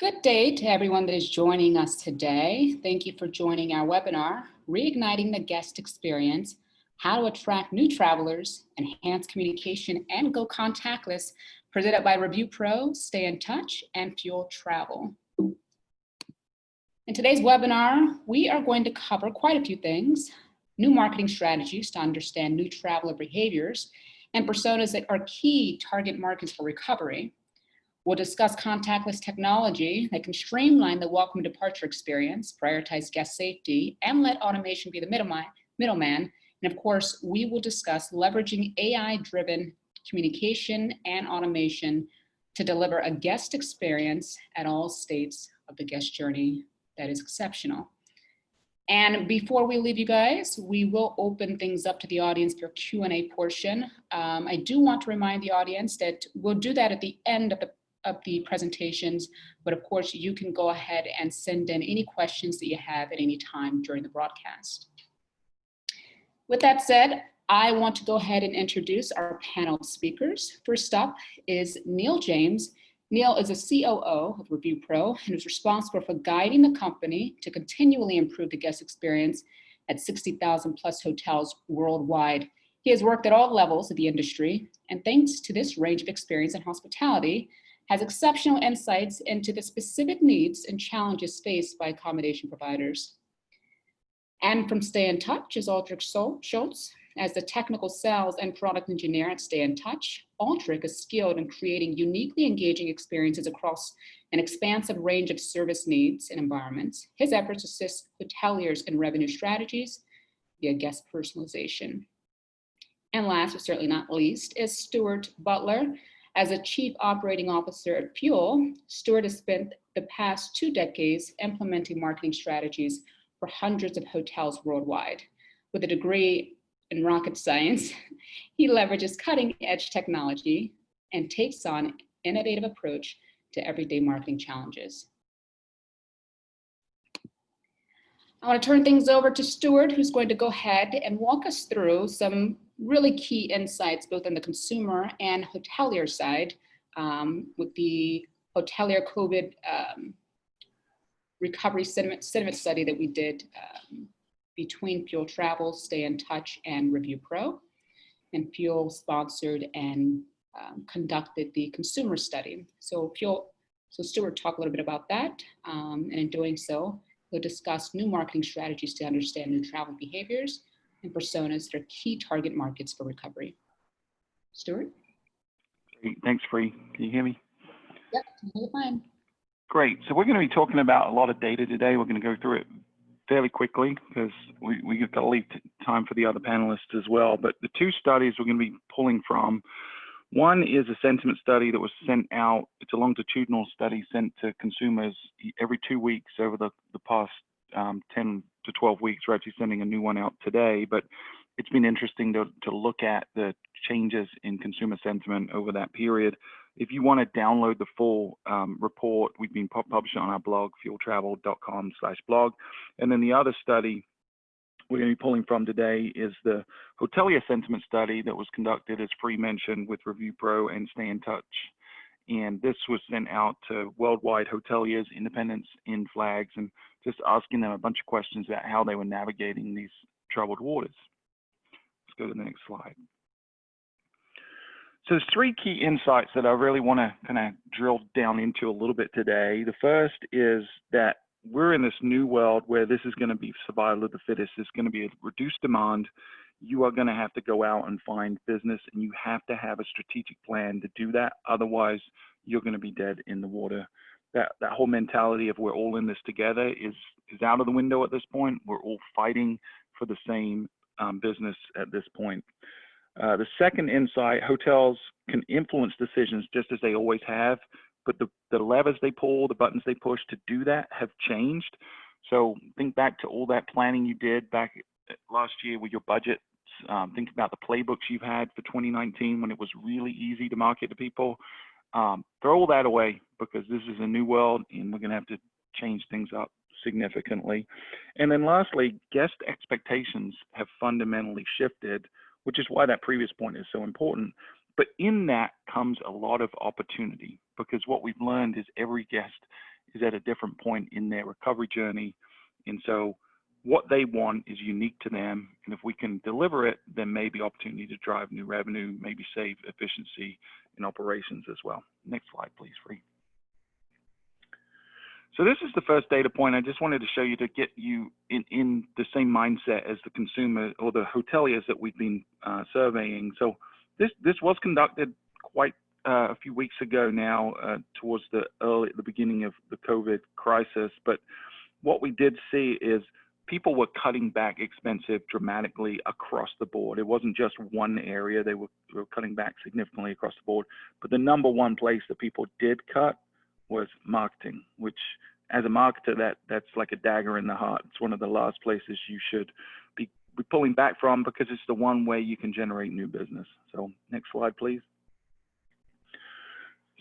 Good day to everyone that is joining us today. Thank you for joining our webinar, Reigniting the Guest Experience, How to Attract New Travelers, Enhance Communication, and Go Contactless, presented by Review Pro, Stay in Touch, and Fuel Travel. In today's webinar, we are going to cover quite a few things: new marketing strategies to understand new traveler behaviors and personas that are key target markets for recovery. We'll discuss contactless technology that can streamline the welcome departure experience, prioritize guest safety, and let automation be the middleman. And of course, we will discuss leveraging AI-driven communication and automation to deliver a guest experience at all states of the guest journey that is exceptional. And before we leave you guys, we will open things up to the audience for Q&A portion. I do want to remind the audience that we'll do that at the end of the presentations, but of course you can go ahead and send in any questions that you have at any time during the broadcast. With that said, I want to go ahead and introduce our panel of speakers. First up is Neil James. Neil is a COO of Review Pro and is responsible for guiding the company to continually improve the guest experience at 60,000 plus hotels worldwide. He has worked at all levels of the industry, and thanks to this range of experience in hospitality, has exceptional insights into the specific needs and challenges faced by accommodation providers. And from Stay in Touch is Aldrich Schultz. As the technical sales and product engineer at Stay in Touch, Aldrich is skilled in creating uniquely engaging experiences across an expansive range of service needs and environments. His efforts assist hoteliers in revenue strategies via guest personalization. And last but certainly not least is Stuart Butler. As a Chief Operating Officer at Fuel, Stuart has spent the past 2 decades implementing marketing strategies for hundreds of hotels worldwide. With a degree in rocket science, he leverages cutting-edge technology and takes on an innovative approach to everyday marketing challenges. I want to turn things over to Stuart, who's going to go ahead and walk us through some really key insights, both on the consumer and hotelier side, with the hotelier COVID recovery sentiment study that we did between Fuel Travel, Stay in Touch, and Review Pro. And Fuel sponsored and conducted the consumer study. So Stuart talked a little bit about that, and in doing so, we'll discuss new marketing strategies to understand new travel behaviors and personas that are key target markets for recovery. Stuart? Great. Thanks, Free. Can you hear me? Yep, you're fine. Great. So we're going to be talking about a lot of data today. We're going to go through it fairly quickly because we've got to leave time for the other panelists as well. But the 2 studies we're going to be pulling from, one is a sentiment study that was sent out. It's a longitudinal study sent to consumers every 2 weeks over the past 10 to 12 weeks. We're actually sending a new one out today, but it's been interesting to look at the changes in consumer sentiment over that period. If you want to download the full report, we've been publishing on our blog, fueltravel.com/blog. And then the other study we're going to be pulling from today is the hotelier sentiment study that was conducted, as Free mentioned, with Review Pro and Stay in Touch. And this was sent out to worldwide hoteliers, independents, in flags, and just asking them a bunch of questions about how they were navigating these troubled waters. Let's go to the next slide. So there's 3 key insights that I really want to kind of drill down into a little bit today. The first is that we're in this new world where this is going to be survival of the fittest. There's going to be a reduced demand. You are going to have to go out and find business, and you have to have a strategic plan to do that. Otherwise, you're going to be dead in the water. That whole mentality of we're all in this together is out of the window at this point. We're all fighting for the same business at this point. The second insight, hotels can influence decisions just as they always have, but the levers they pull, the buttons they push to do that have changed. So think back to all that planning you did back last year with your budget. Think about the playbooks you've had for 2019 when it was really easy to market to people. Throw all that away because this is a new world and we're going to have to change things up significantly. And then lastly, guest expectations have fundamentally shifted, which is why that previous point is so important. But in that comes a lot of opportunity because what we've learned is every guest is at a different point in their recovery journey. And so what they want is unique to them. And if we can deliver it, then maybe opportunity to drive new revenue, maybe save efficiency in operations as well. Next slide, please, Free. So this is the first data point. I just wanted to show you to get you in the same mindset as the consumer or the hoteliers that we've been surveying. So this was conducted quite a few weeks ago now, towards the beginning of the COVID crisis. But what we did see is people were cutting back expensive dramatically across the board. It wasn't just one area. They were cutting back significantly across the board. But the number one place that people did cut was marketing, which as a marketer, that's like a dagger in the heart. It's one of the last places you should be pulling back from, because it's the one way you can generate new business. So next slide, please.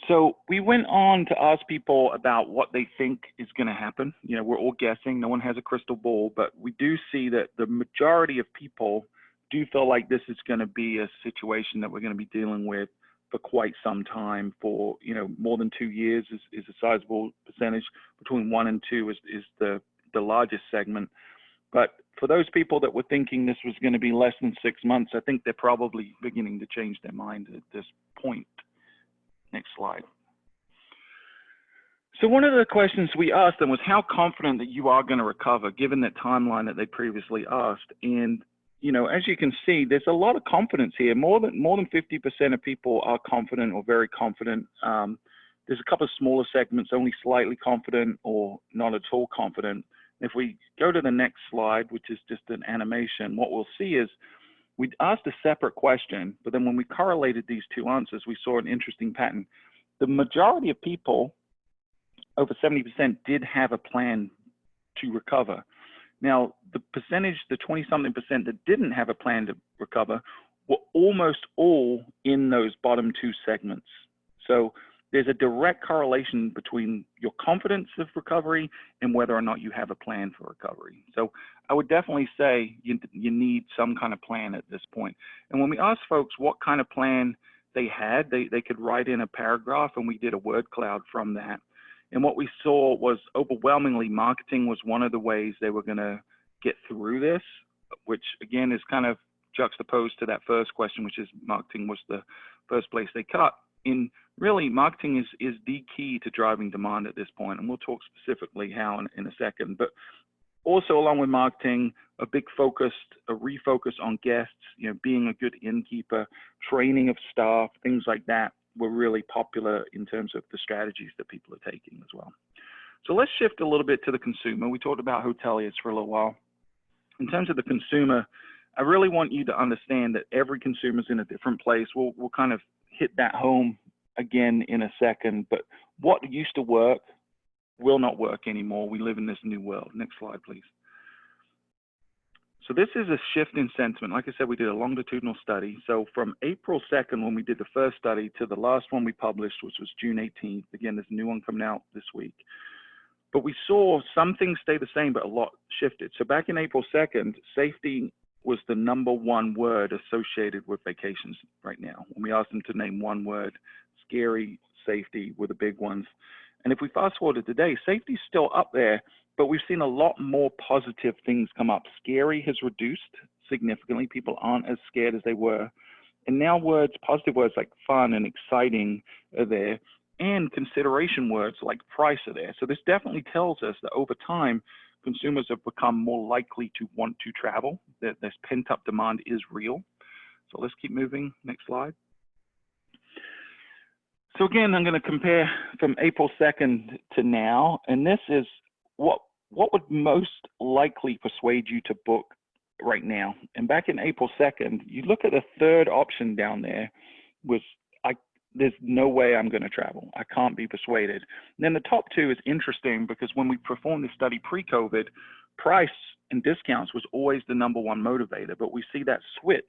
So we went on to ask people about what they think is going to happen. You know, we're all guessing. No one has a crystal ball, but we do see that the majority of people do feel like this is going to be a situation that we're going to be dealing with for quite some time. For, you know, more than 2 years is a sizable percentage. Between 1 and 2 is the largest segment. But for those people that were thinking this was going to be less than 6 months, I think they're probably beginning to change their mind at this point. Next slide. So one of the questions we asked them was how confident that you are going to recover, given that timeline that they previously asked. And, you know, as you can see, there's a lot of confidence here. More than 50% of people are confident or very confident. There's a couple of smaller segments, only slightly confident or not at all confident. If we go to the next slide, which is just an animation, what we'll see is we asked a separate question, but then when we correlated these two answers, we saw an interesting pattern. The majority of people, over 70%, did have a plan to recover. Now, the percentage, the 20-something% that didn't have a plan to recover, were almost all in those bottom two segments. So there's a direct correlation between your confidence of recovery and whether or not you have a plan for recovery. So I would definitely say you need some kind of plan at this point. And when we asked folks what kind of plan they had, they could write in a paragraph, and we did a word cloud from that. And what we saw was overwhelmingly marketing was one of the ways they were going to get through this, which again is kind of juxtaposed to that first question, which is marketing was the first place they cut. In really, marketing is the key to driving demand at this point, and we'll talk specifically how in a second. But also, along with marketing, a refocus on guests, you know, being a good innkeeper, training of staff, things like that were really popular in terms of the strategies that people are taking as well. So let's shift a little bit to the consumer. We talked about hoteliers for a little while. In terms of the consumer, I really want you to understand that every consumer is in a different place. We'll kind of hit that home again in a second, but what used to work will not work anymore. We live in this new world. Next slide, please. So this is a shift in sentiment. Like I said, we did a longitudinal study. So from April 2nd, when we did the first study, to the last one we published, which was June 18th. Again, there's a new one coming out this week. But we saw some things stay the same, but a lot shifted. So back in April 2nd, safety was the #1 word associated with vacations right now. When we asked them to name one word, scary, safety were the big ones. And if we fast forward to today, safety is still up there, but we've seen a lot more positive things come up. Scary has reduced significantly. People aren't as scared as they were. And now positive words like fun and exciting are there, and consideration words like price are there. So this definitely tells us that over time, consumers have become more likely to want to travel, that this pent-up demand is real. So let's keep moving. Next slide. So again, I'm going to compare from April 2nd to now, and this is what would most likely persuade you to book right now. And back in April 2nd, you look at the third option down there was, there's no way I'm going to travel. I can't be persuaded. And then the top two is interesting because when we performed the study pre-COVID, price and discounts was always the #1 motivator, but we see that switched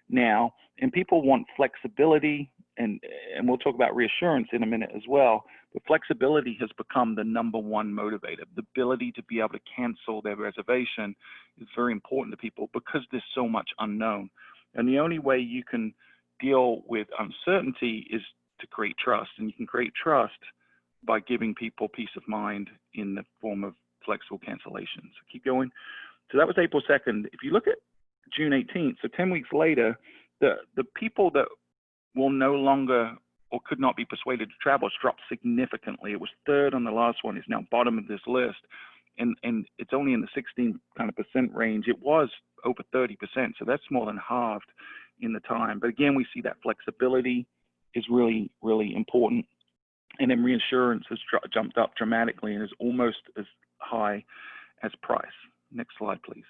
now, and people want flexibility, and we'll talk about reassurance in a minute as well, but flexibility has become the #1 motivator. The ability to be able to cancel their reservation is very important to people because there's so much unknown. And the only way you can deal with uncertainty is to create trust, and you can create trust by giving people peace of mind in the form of flexible cancellations. So keep going. So that was April 2nd. If you look at June 18th, so 10 weeks later, the people that will no longer or could not be persuaded to travel has dropped significantly. It was third on the last one. It's now bottom of this list. And it's only in the 16% range. It was over 30%, so that's more than halved in the time. But again, we see that flexibility is really, really important. And then reassurance has jumped up dramatically and is almost as high as price. Next slide, please.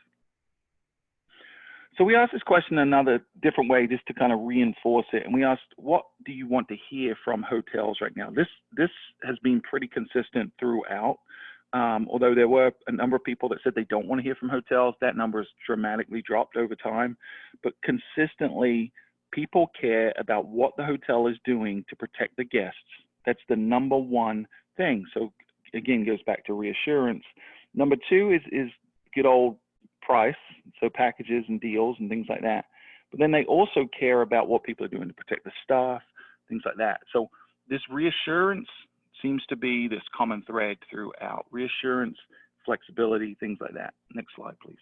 So we asked this question another different way just to kind of reinforce it. And we asked, what do you want to hear from hotels right now? This has been pretty consistent throughout. Although there were a number of people that said they don't want to hear from hotels, that number has dramatically dropped over time. But consistently, people care about what the hotel is doing to protect the guests. That's the number one thing. So again, goes back to reassurance. Number two is good old price, so packages and deals and things like that. But then they also care about what people are doing to protect the staff, things like that. So this reassurance seems to be this common thread throughout. Reassurance, flexibility, things like that. Next slide, please.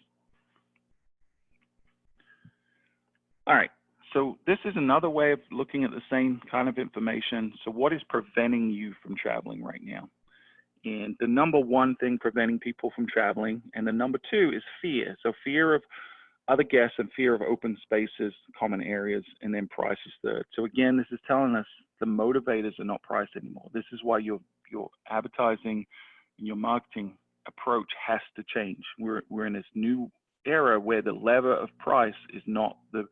All right, so this is another way of looking at the same kind of information. So what is preventing you from traveling right now? And the number one thing preventing people from traveling, and the number two is fear. So fear of other guests and fear of open spaces, common areas, and then price is third. So again, this is telling us the motivators are not price anymore. This is why your advertising and your marketing approach has to change. We're in this new era where the lever of price is not the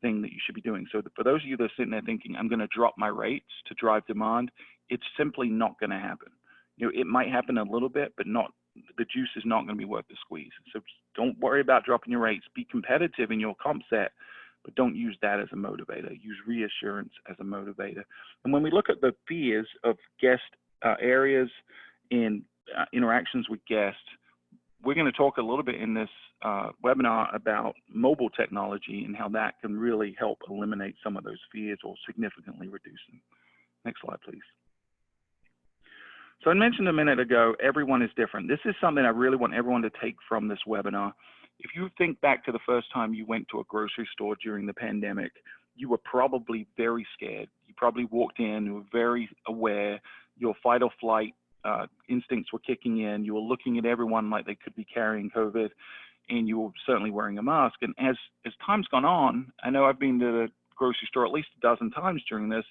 thing that you should be doing. So for those of you that are sitting there thinking, I'm going to drop my rates to drive demand, it's simply not going to happen. You know, it might happen a little bit, but not, the juice is not going to be worth the squeeze. So don't worry about dropping your rates. Be competitive in your comp set, but don't use that as a motivator. Use reassurance as a motivator. And when we look at the fears of guest areas and interactions with guests, we're going to talk a little bit in this webinar about mobile technology and how that can really help eliminate some of those fears or significantly reduce them. Next slide, please. So I mentioned a minute ago, everyone is different. This is something I really want everyone to take from this webinar. If you think back to the first time you went to a grocery store during the pandemic, you were probably very scared. You probably walked in, you were very aware, your fight or flight instincts were kicking in, you were looking at everyone like they could be carrying COVID, and you were certainly wearing a mask. And as time's gone on, I know I've been to the grocery store at least a dozen times during this,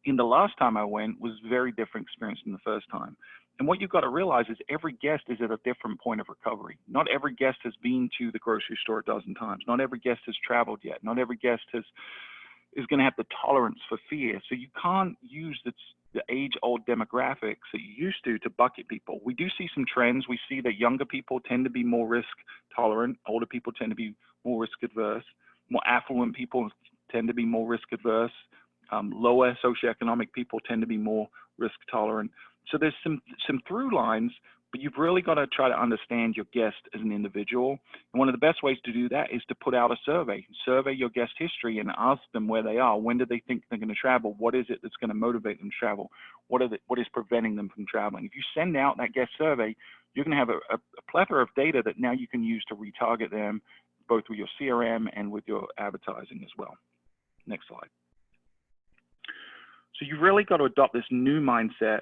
and the last time I went was a very different experience than the first time. And what you've got to realize is every guest is at a different point of recovery. Not every guest has been to the grocery store a dozen times. Not every guest has traveled yet. Not every guest is going to have the tolerance for fear. So you can't use the age-old demographics that you used to bucket people. We do see some trends. We see that younger people tend to be more risk tolerant. Older people tend to be more risk adverse. More affluent people tend to be more risk adverse. Lower socioeconomic people tend to be more risk tolerant. So there's some through lines, but you've really got to try to understand your guest as an individual. And one of the best ways to do that is to put out a survey. Survey your guest history and ask them where they are. When do they think they're going to travel? What is it that's going to motivate them to travel? What is preventing them from traveling? If you send out that guest survey, you're going to have a plethora of data that now you can use to retarget them, both with your CRM and with your advertising as well. Next slide. So you've really got to adopt this new mindset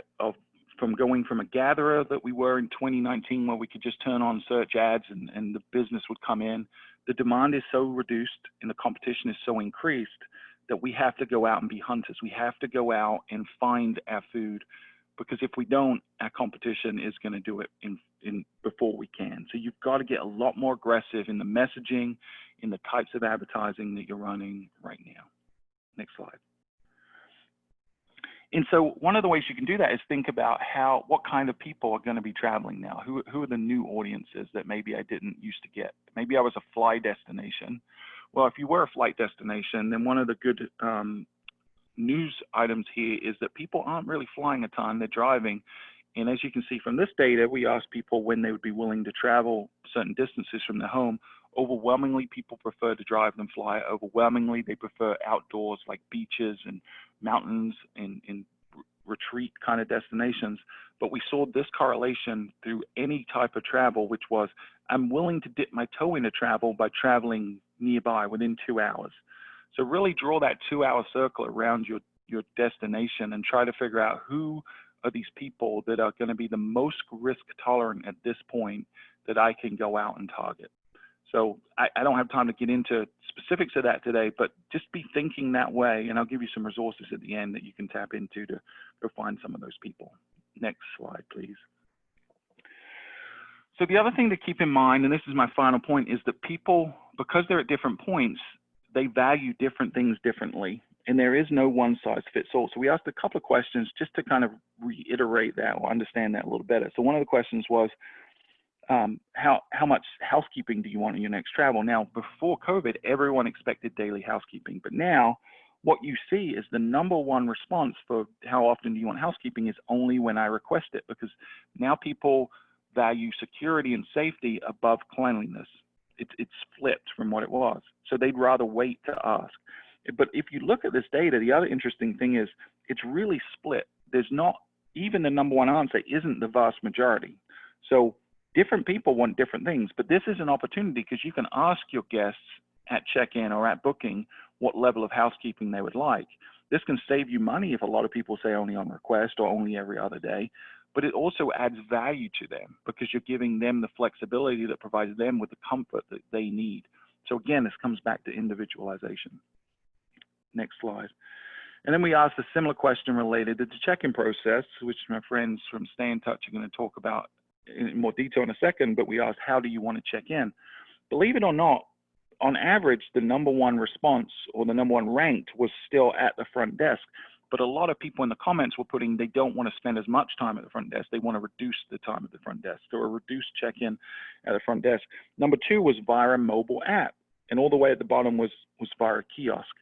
from going from a gatherer that we were in 2019, where we could just turn on search ads and the business would come in. The demand is so reduced and the competition is so increased that we have to go out and be hunters. We have to go out and find our food, because if we don't, our competition is going to do it before we can. So you've got to get a lot more aggressive in the messaging, in the types of advertising that you're running right now. Next slide. And so one of the ways you can do that is think about what kind of people are going to be traveling now. Who are the new audiences that maybe I didn't used to get? Maybe I was a fly destination. Well, if you were a flight destination, then one of the good news items here is that people aren't really flying a ton, they're driving. And as you can see from this data, we asked people when they would be willing to travel certain distances from their home. Overwhelmingly, people prefer to drive than fly. Overwhelmingly, they prefer outdoors like beaches and mountains and retreat kind of destinations, but we saw this correlation through any type of travel, which was I'm willing to dip my toe into travel by traveling nearby within 2 hours. So really draw that 2-hour circle around your destination and try to figure out who are these people that are going to be the most risk tolerant at this point that I can go out and target. So I don't have time to get into specifics of that today, but just be thinking that way, and I'll give you some resources at the end that you can tap into to go find some of those people. Next slide, please. So the other thing to keep in mind, and this is my final point, is that people, because they're at different points, they value different things differently, and there is no one size fits all. So we asked a couple of questions just to kind of reiterate that or understand that a little better. So one of the questions was, how much housekeeping do you want in your next travel? Now, before COVID, everyone expected daily housekeeping, but now what you see is the number one response for how often do you want housekeeping is only when I request it, because now people value security and safety above cleanliness. It's flipped from what it was. So they'd rather wait to ask. But if you look at this data, the other interesting thing is it's really split. There's not, even the number one answer isn't the vast majority. So different people want different things, but this is an opportunity because you can ask your guests at check-in or at booking what level of housekeeping they would like. This can save you money if a lot of people say only on request or only every other day, but it also adds value to them because you're giving them the flexibility that provides them with the comfort that they need. So again, this comes back to individualization. Next slide. And then we asked a similar question related to the check-in process, which my friends from Stay in Touch are going to talk about in more detail in a second, but we asked, how do you want to check in? Believe it or not, on average, the number one response or the number one ranked was still at the front desk. But a lot of people in the comments were putting they don't want to spend as much time at the front desk. They want to reduce the time at the front desk, so a reduced check-in at the front desk. Number two was via a mobile app, and all the way at the bottom was via a kiosk.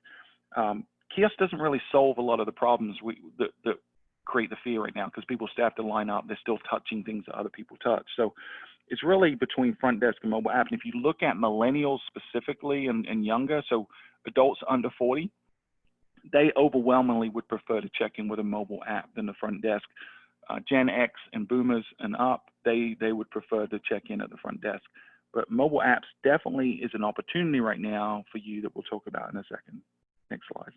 Kiosk doesn't really solve a lot of the problems that create the fear right now, because people still have to line up. They're still touching things that other people touch. So it's really between front desk and mobile app. And if you look at millennials specifically and younger, so adults under 40, they overwhelmingly would prefer to check in with a mobile app than the front desk. Gen X and boomers and up, they would prefer to check in at the front desk. But mobile apps definitely is an opportunity right now for you that we'll talk about in a second. Next slide.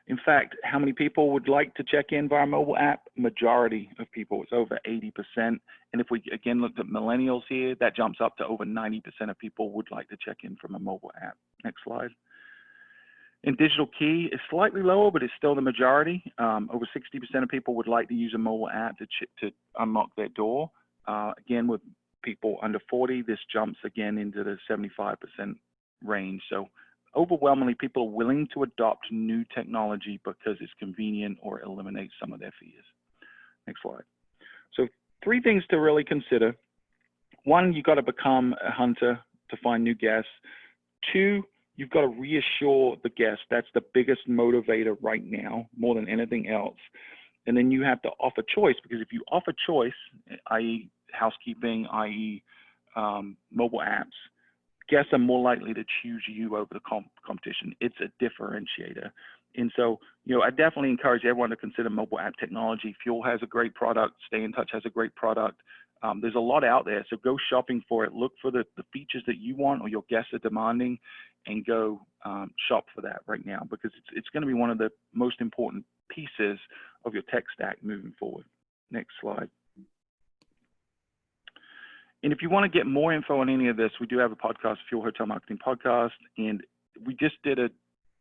In fact, how many people would like to check in via mobile app? Majority of people, it's over 80%. And if we again looked at millennials here, that jumps up to over 90% of people would like to check in from a mobile app. Next slide. In digital key, it's slightly lower, but it's still the majority. Over 60% of people would like to use a mobile app to unlock their door. Again, with people under 40, this jumps again into the 75% range. So overwhelmingly, people are willing to adopt new technology because it's convenient or eliminates some of their fears. Next slide. So 3 things to really consider. 1, you've got to become a hunter to find new guests. 2, you've got to reassure the guest. That's the biggest motivator right now, more than anything else. And then you have to offer choice, because if you offer choice, i.e. housekeeping, i.e. Mobile apps, guests are more likely to choose you over the competition. It's a differentiator. And so, I definitely encourage everyone to consider mobile app technology. Fuel has a great product. Stay in Touch has a great product. There's a lot out there, so go shopping for it. Look for the features that you want or your guests are demanding, and go shop for that right now, because it's going to be one of the most important pieces of your tech stack moving forward. Next slide. And if you want to get more info on any of this, we do have a podcast, Fuel Hotel Marketing Podcast, and we just did a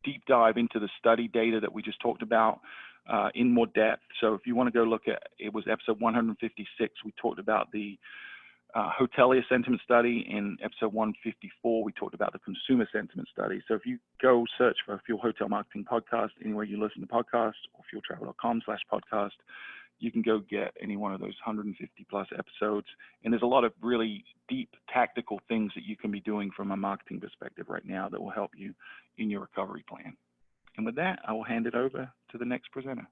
deep dive into the study data that we just talked about in more depth. So if you want to go look at, it was episode 156, we talked about the hotelier sentiment study. In episode 154, we talked about the consumer sentiment study. So if you go search for Fuel Hotel Marketing Podcast, anywhere you listen to podcasts, or fueltravel.com/podcast, you can go get any one of those 150 plus episodes. And there's a lot of really deep tactical things that you can be doing from a marketing perspective right now that will help you in your recovery plan. And with that, I will hand it over to the next presenter.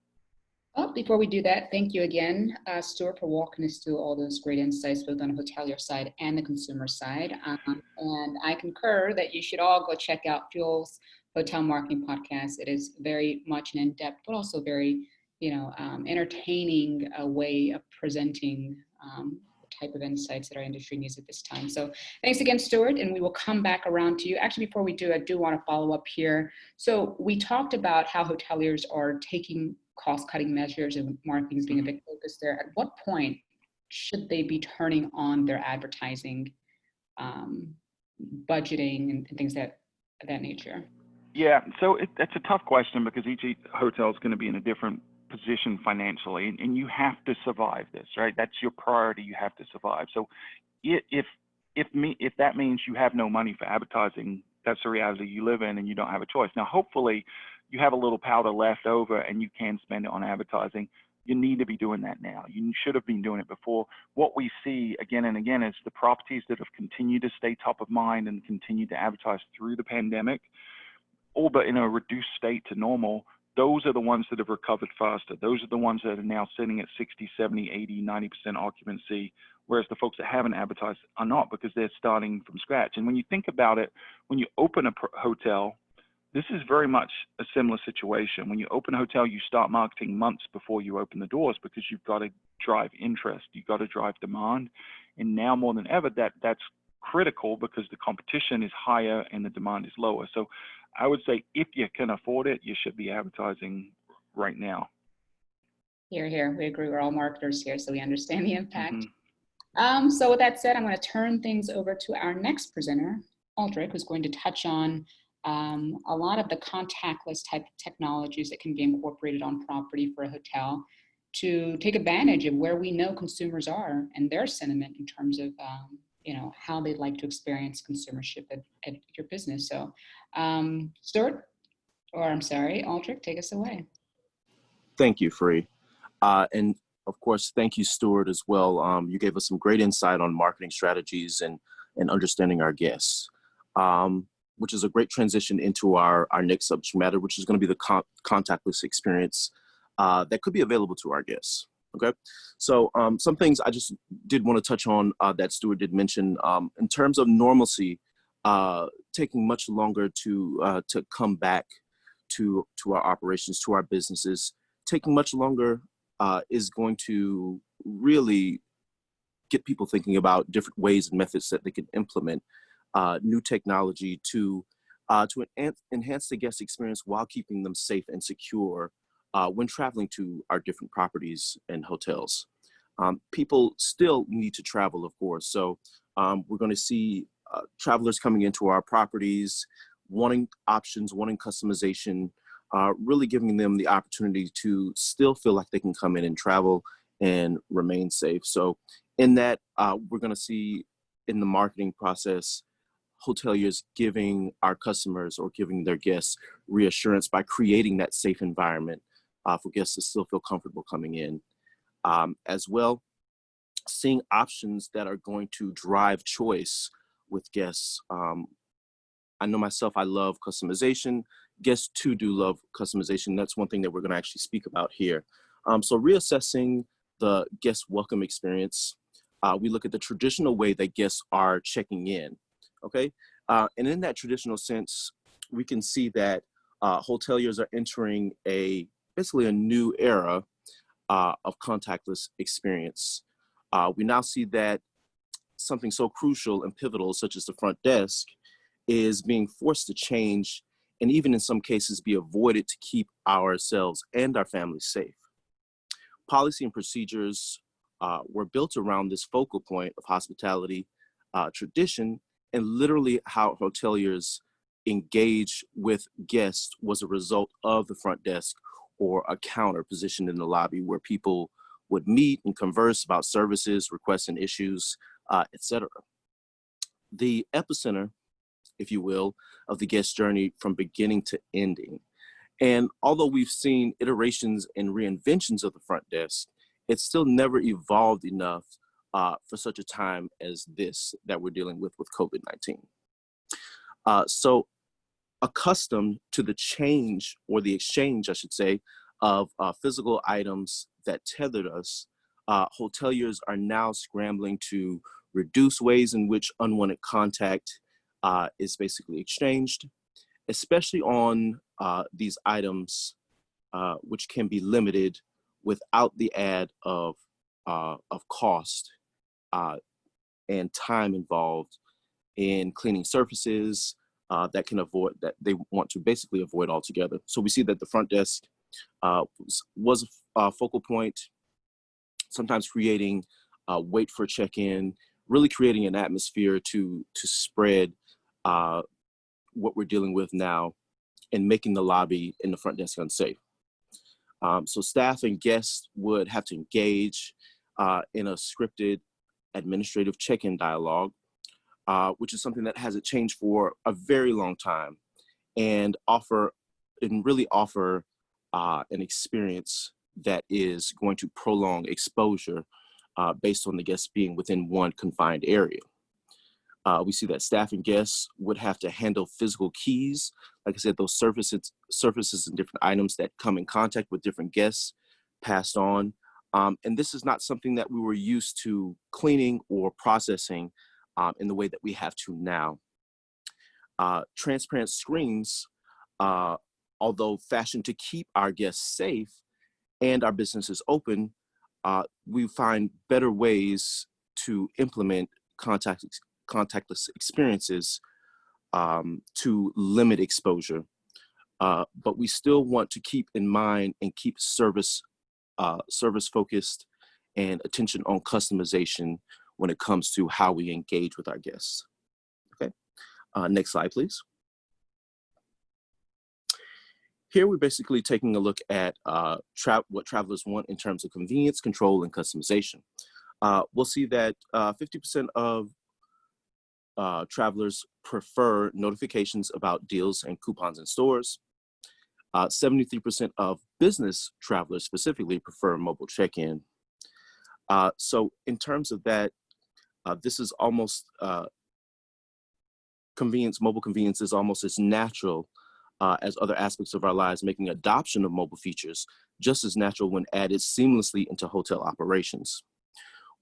Well, before we do that, thank you again, Stuart, for walking us through all those great insights, both on the hotelier side and the consumer side. And I concur that you should all go check out Fuel's hotel marketing podcast. It is very much an in-depth, but also very, entertaining way of presenting the type of insights that our industry needs at this time. So thanks again, Stuart, and we will come back around to you. Actually, before we do, I do want to follow up here. So we talked about how hoteliers are taking cost-cutting measures and marketing is being a big focus there. At what point should they be turning on their advertising, budgeting, and things of that nature? Yeah, so that's a tough question because each hotel is going to be in a different position financially, and you have to survive this, right? That's your priority. You have to survive. So if that means you have no money for advertising, that's the reality you live in, and you don't have a choice. Now, hopefully, you have a little powder left over, and you can spend it on advertising. You need to be doing that now. You should have been doing it before. What we see again and again is the properties that have continued to stay top of mind and continued to advertise through the pandemic, all but in a reduced state to normal, those are the ones that have recovered faster. Those are the ones that are now sitting at 60, 70, 80, 90% occupancy, whereas the folks that haven't advertised are not because they're starting from scratch. And when you think about it, when you open a hotel, this is very much a similar situation. When you open a hotel, you start marketing months before you open the doors because you've got to drive interest, you've got to drive demand. And now more than ever, that's critical because the competition is higher and the demand is lower. So I would say if you can afford it, you should be advertising right now. Here, here, we agree. We're all marketers here, so we understand the impact. So with that said, I'm going to turn things over to our next presenter, Aldrich, who's going to touch on a lot of the contactless type of technologies that can be incorporated on property for a hotel to take advantage of where we know consumers are and their sentiment in terms of how they'd like to experience consumership at your business. So Stuart, or I'm sorry, Aldrich, take us away. Thank you, Free. And of course, thank you, Stuart, as well. You gave us some great insight on marketing strategies and understanding our guests, which is a great transition into our next subject matter, which is going to be the contactless experience that could be available to our guests. Okay, so some things I just did want to touch on that Stuart did mention in terms of normalcy, taking much longer to come back to our operations, to our businesses, taking much longer is going to really get people thinking about different ways and methods that they can implement new technology to enhance the guest experience while keeping them safe and secure when traveling to our different properties and hotels. People still need to travel, of course. So we're going to see travelers coming into our properties, wanting options, wanting customization, really giving them the opportunity to still feel like they can come in and travel and remain safe. So in that, we're going to see in the marketing process, hoteliers giving our customers or giving their guests reassurance by creating that safe environment for guests to still feel comfortable coming in. As well, seeing options that are going to drive choice with guests. I know myself, I love customization. Guests too do love customization. That's one thing that we're going to actually speak about here. So reassessing the guest welcome experience, we look at the traditional way that guests are checking in, okay? And in that traditional sense, we can see that hoteliers are entering basically a new era of contactless experience. We now see that something so crucial and pivotal, such as the front desk, is being forced to change and even in some cases be avoided to keep ourselves and our families safe. Policy and procedures were built around this focal point of hospitality tradition, and literally how hoteliers engage with guests was a result of the front desk or a counter positioned in the lobby where people would meet and converse about services, requests, and issues, etc. The epicenter, if you will, of the guest journey from beginning to ending. And although we've seen iterations and reinventions of the front desk, it's still never evolved enough for such a time as this that we're dealing with COVID-19. So accustomed to the change, or the exchange, I should say, of physical items that tethered us, hoteliers are now scrambling to reduce ways in which unwanted contact is basically exchanged, especially on these items which can be limited without the add of cost and time involved in cleaning surfaces that they want to basically avoid altogether. So we see that the front desk was a focal point, sometimes creating wait for check-in, really creating an atmosphere to spread what we're dealing with now and making the lobby and the front desk unsafe. So staff and guests would have to engage in a scripted administrative check-in dialogue, which is something that hasn't changed for a very long time, and really offer an experience that is going to prolong exposure based on the guests being within one confined area. We see that staff and guests would have to handle physical keys. Like I said, those surfaces and different items that come in contact with different guests passed on. And this is not something that we were used to cleaning or processing in the way that we have to now. Transparent screens, although fashioned to keep our guests safe and our businesses open, we find better ways to implement contactless experiences to limit exposure. But we still want to keep in mind and keep service focused and attention on customization when it comes to how we engage with our guests. Okay, next slide, please. Here we're basically taking a look at what travelers want in terms of convenience, control, and customization. We'll see that 50% of travelers prefer notifications about deals and coupons in stores. 73% of business travelers specifically prefer mobile check-in. So in terms of that, this is almost mobile convenience is almost as natural as other aspects of our lives, making adoption of mobile features just as natural when added seamlessly into hotel operations.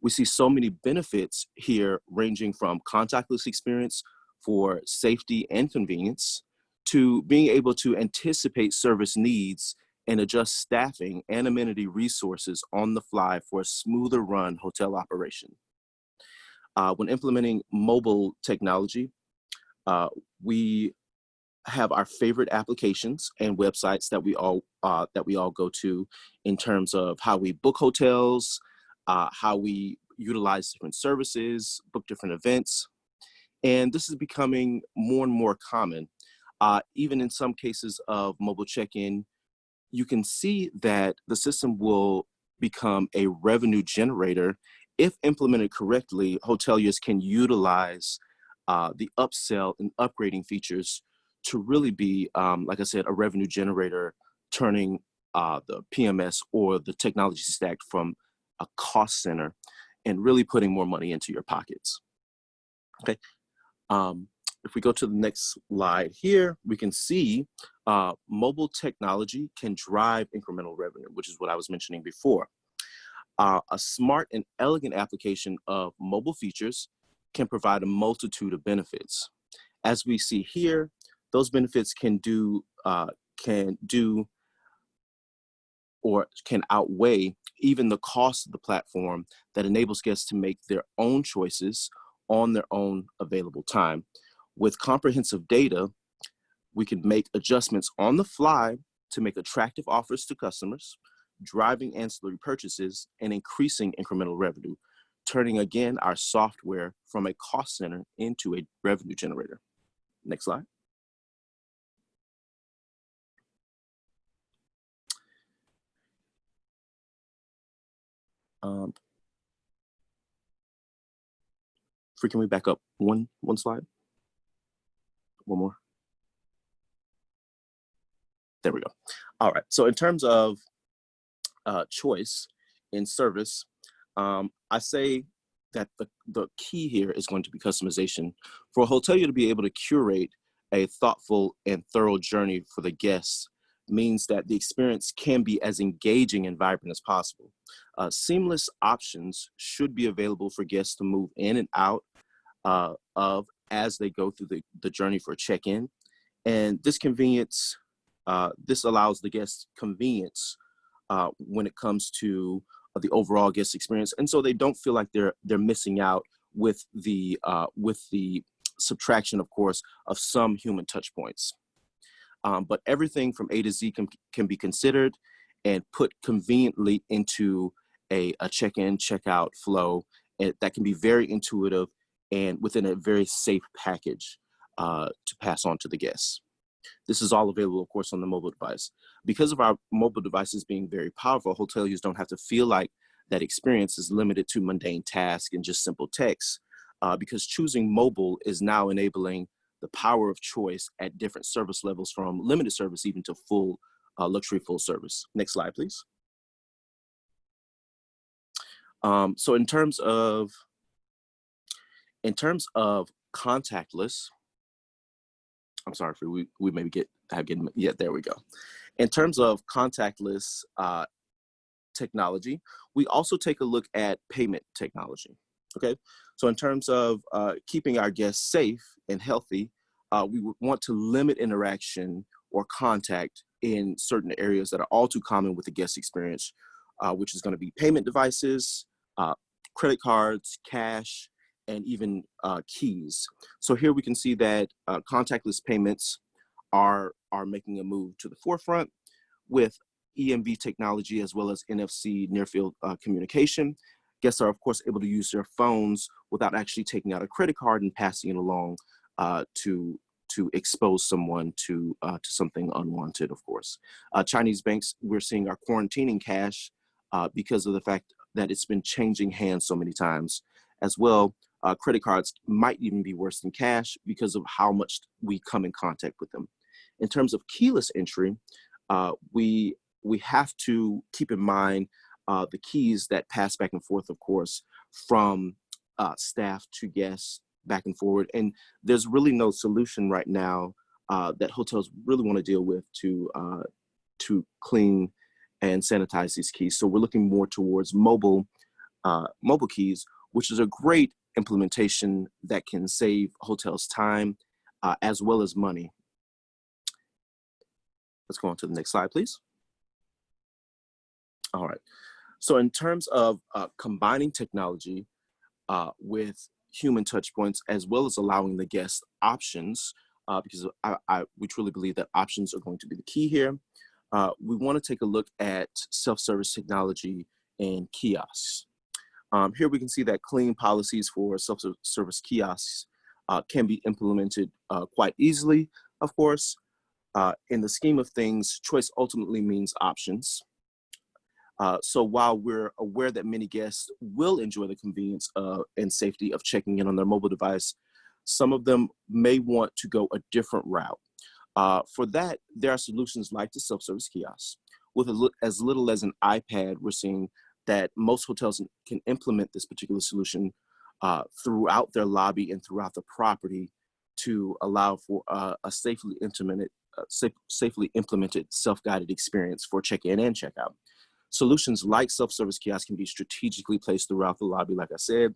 We see so many benefits here, ranging from contactless experience for safety and convenience to being able to anticipate service needs and adjust staffing and amenity resources on the fly for a smoother run hotel operation. When implementing mobile technology, we have our favorite applications and websites that we all go to in terms of how we book hotels, how we utilize different services, book different events. And this is becoming more and more common. Even in some cases of mobile check-in, you can see that the system will become a revenue generator. If implemented correctly, hoteliers can utilize the upsell and upgrading features to really be, like I said, a revenue generator, turning the PMS or the technology stack from a cost center and really putting more money into your pockets. Okay. If we go to the next slide here, we can see mobile technology can drive incremental revenue, which is what I was mentioning before. A smart and elegant application of mobile features can provide a multitude of benefits. As we see here, those benefits can outweigh even the cost of the platform that enables guests to make their own choices on their own available time. With comprehensive data, we can make adjustments on the fly to make attractive offers to customers, driving ancillary purchases and increasing incremental revenue, turning again our software from a cost center into a revenue generator. Next slide. Can we back up one slide? One more. There we go. All right. So in terms of choice in service, I say that the key here is going to be customization. For a hotelier to be able to curate a thoughtful and thorough journey for the guests means that the experience can be as engaging and vibrant as possible. Seamless options should be available for guests to move in and out of as they go through the journey for check-in. And this convenience, this allows the guest convenience when it comes to the overall guest experience, and so they don't feel like they're missing out with the subtraction, of course, of some human touch points. But everything from A to Z can be considered and put conveniently into a check-in, check-out flow that can be very intuitive and within a very safe package to pass on to the guests. This is all available, of course, on the mobile device. Because of our mobile devices being very powerful, hoteliers don't have to feel like that experience is limited to mundane tasks and just simple text, because choosing mobile is now enabling the power of choice at different service levels, from limited service even to full luxury full service. Next slide, please. So in terms of contactless, I'm sorry, we maybe there we go. In terms of contactless technology, we also take a look at payment technology. Okay, so in terms of keeping our guests safe and healthy, we would want to limit interaction or contact in certain areas that are all too common with the guest experience, which is going to be payment devices, credit cards, cash, and even keys. So here we can see that contactless payments are making a move to the forefront with EMV technology as well as NFC near field communication. Guests are, of course, able to use their phones without actually taking out a credit card and passing it along to expose someone to something unwanted, of course. Chinese banks, we're seeing, are quarantining cash because of the fact that it's been changing hands so many times. As well, credit cards might even be worse than cash because of how much we come in contact with them. In terms of keyless entry, we have to keep in mind the keys that pass back and forth, of course, from staff to guests back and forward. And there's really no solution right now that hotels really want to deal with to clean and sanitize these keys. So we're looking more towards mobile keys, which is a great implementation that can save hotels time as well as money. Let's go on to the next slide, please. All right. So in terms of combining technology with human touch points, as well as allowing the guests options, because we truly believe that options are going to be the key here, we want to take a look at self-service technology and kiosks. Here we can see that clean policies for self-service kiosks can be implemented quite easily, of course. In the scheme of things, choice ultimately means options. So while we're aware that many guests will enjoy the convenience and safety of checking in on their mobile device, some of them may want to go a different route. For that, there are solutions like the self-service kiosks. With as little as an iPad, we're seeing that most hotels can implement this particular solution throughout their lobby and throughout the property to allow for a safely implemented self-guided experience for check-in and check-out. Solutions like self-service kiosks can be strategically placed throughout the lobby, like I said,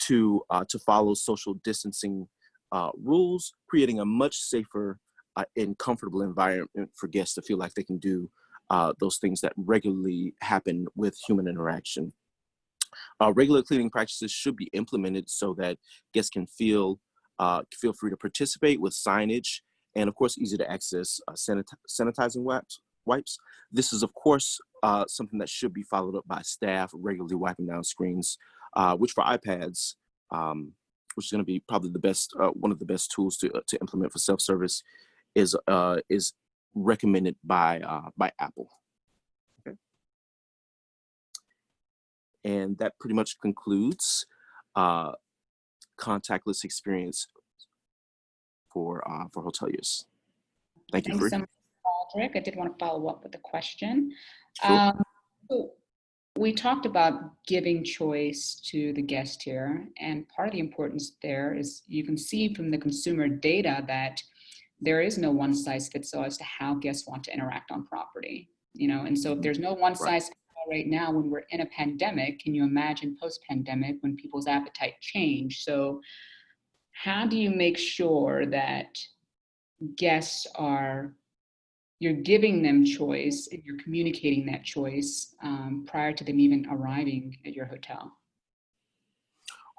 to follow social distancing rules, creating a much safer and comfortable environment for guests to feel like they can do those things that regularly happen with human interaction. Regular cleaning practices should be implemented so that guests can feel free to participate with signage and, of course, easy to access sanitizing wipes. This is, of course, something that should be followed up by staff regularly wiping down screens, which for iPads, which is going to be probably the best, one of the best tools to implement for self-service, is recommended by Apple. Okay. And that pretty much concludes contactless experience for hoteliers. Thank you, Thanks Free. so much, Aldrich. I did want to follow up with a question. Sure. So we talked about giving choice to the guest here, and part of the importance there is you can see from the consumer data that there is no one size fits all as to how guests want to interact on property, and so if there's no one size fits all right now when we're in a pandemic, can you imagine post-pandemic when people's appetite change? So how do you make sure that guests are, you're giving them choice and you're communicating that choice prior to them even arriving at your hotel.